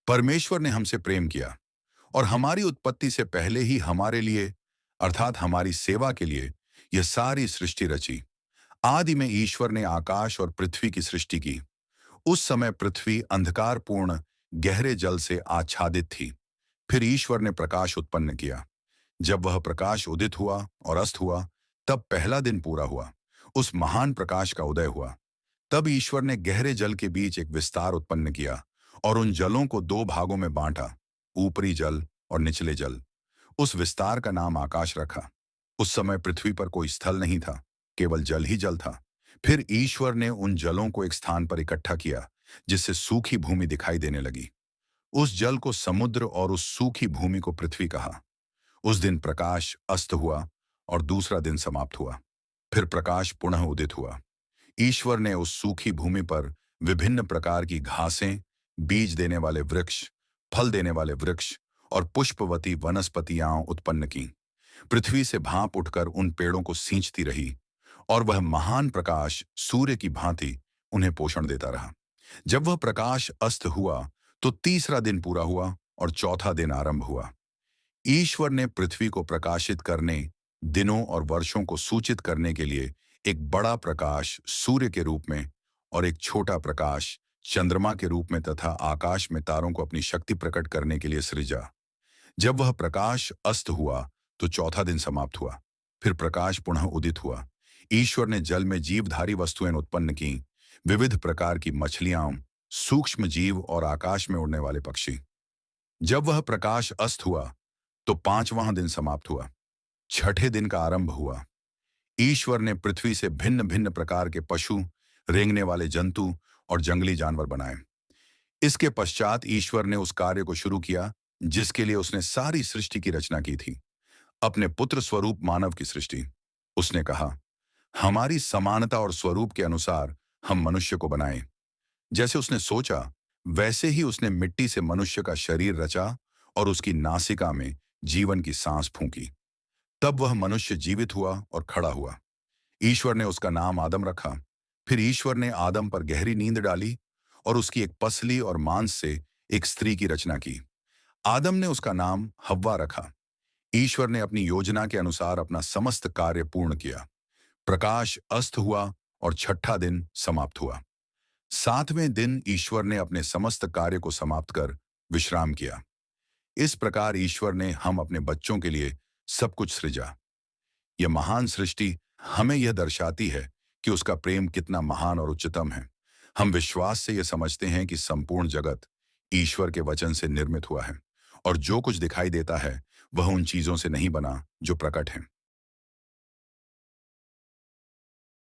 परमेश्वर ने हमसे प्रेम किया और हमारी उत्पत्ति से पहले ही हमारे लिए अर्थात हमारी सेवा के लिए यह सारी सृष्टि रची। आदि में ईश्वर ने आकाश और पृथ्वी की सृष्टि की। उस समय पृथ्वी अंधकारपूर्ण गहरे जल से आच्छादित थी। फिर ईश्वर ने प्रकाश उत्पन्न किया। जब वह प्रकाश उदित हुआ और अस्त हुआ, तब पहला दिन पूरा हुआ। उस महान प्रकाश का उदय हुआ। तब ईश्वर ने गहरे जल के बीच एक विस्तार उत्पन्न किया और उन जलों को दो भागों में बांटा, ऊपरी जल और निचले जल। उस विस्तार का नाम आकाश रखा। उस समय पृथ्वी पर कोई स्थल नहीं था, केवल जल ही जल था। फिर ईश्वर ने उन जलों को एक स्थान पर इकट्ठा किया, जिससे सूखी भूमि दिखाई देने लगी। उस जल को समुद्र और उस सूखी भूमि को पृथ्वी कहा। उस दिन प्रकाश अस्त हुआ और दूसरा दिन समाप्त हुआ। फिर प्रकाश पुनः उदित हुआ। ईश्वर ने उस सूखी भूमि पर विभिन्न प्रकार की घासें, बीज देने वाले वृक्ष, फल देने वाले वृक्ष और पुष्पवती वनस्पतियां उत्पन्न की। पृथ्वी से भाप उठकर उन पेड़ों को सींचती रही और वह महान प्रकाश सूर्य की भांति उन्हें पोषण देता रहा। जब वह प्रकाश अस्त हुआ तो तीसरा दिन पूरा हुआ और चौथा दिन आरंभ हुआ। ईश्वर ने पृथ्वी को प्रकाशित करने, दिनों और वर्षों को सूचित करने के लिए एक बड़ा प्रकाश सूर्य के रूप में और एक छोटा प्रकाश चंद्रमा के रूप में तथा आकाश में तारों को अपनी शक्ति प्रकट करने के लिए सृजा। जब वह प्रकाश अस्त हुआ तो चौथा दिन समाप्त हुआ। फिर प्रकाश पुनः उदित हुआ। ईश्वर ने जल में जीवधारी वस्तुएं उत्पन्न की, विविध प्रकार की मछलियां, सूक्ष्म जीव और आकाश में उड़ने वाले पक्षी। जब वह प्रकाश अस्त हुआ तो पांचवां दिन समाप्त हुआ। छठे दिन का आरंभ हुआ। ईश्वर ने पृथ्वी से भिन्न भिन्न प्रकार के पशु, रेंगने वाले जंतु और जंगली जानवर बनाए। इसके पश्चात ईश्वर ने उस कार्य को शुरू किया जिसके लिए उसने सारी सृष्टि की रचना की थी, अपने पुत्र स्वरूप मानव की सृष्टि। उसने कहा, हमारी समानता और स्वरूप के अनुसार हम मनुष्य को बनाएं। जैसे उसने सोचा, वैसे ही उसने मिट्टी से मनुष्य का शरीर रचा और उसकी नासिका में जीवन की सांस फूंकी। तब वह मनुष्य जीवित हुआ और खड़ा हुआ। ईश्वर ने उसका नाम आदम रखा। फिर ईश्वर ने आदम पर गहरी नींद डाली और उसकी एक पसली और मांस से एक स्त्री की रचना की। आदम ने उसका नाम हव्वा रखा। ईश्वर ने अपनी योजना के अनुसार अपना समस्त कार्य पूर्ण किया। प्रकाश अस्त हुआ और छठा दिन समाप्त हुआ। सातवें दिन ईश्वर ने अपने समस्त कार्य को समाप्त कर विश्राम किया। इस प्रकार ईश्वर ने हम अपने बच्चों के लिए सब कुछ सृजा। यह महान सृष्टि हमें यह दर्शाती है कि उसका प्रेम कितना महान और उच्चतम है। हम विश्वास से यह समझते हैं कि संपूर्ण जगत ईश्वर के वचन से निर्मित हुआ है और जो कुछ दिखाई देता है वह उन चीजों से नहीं बना जो प्रकट हैं।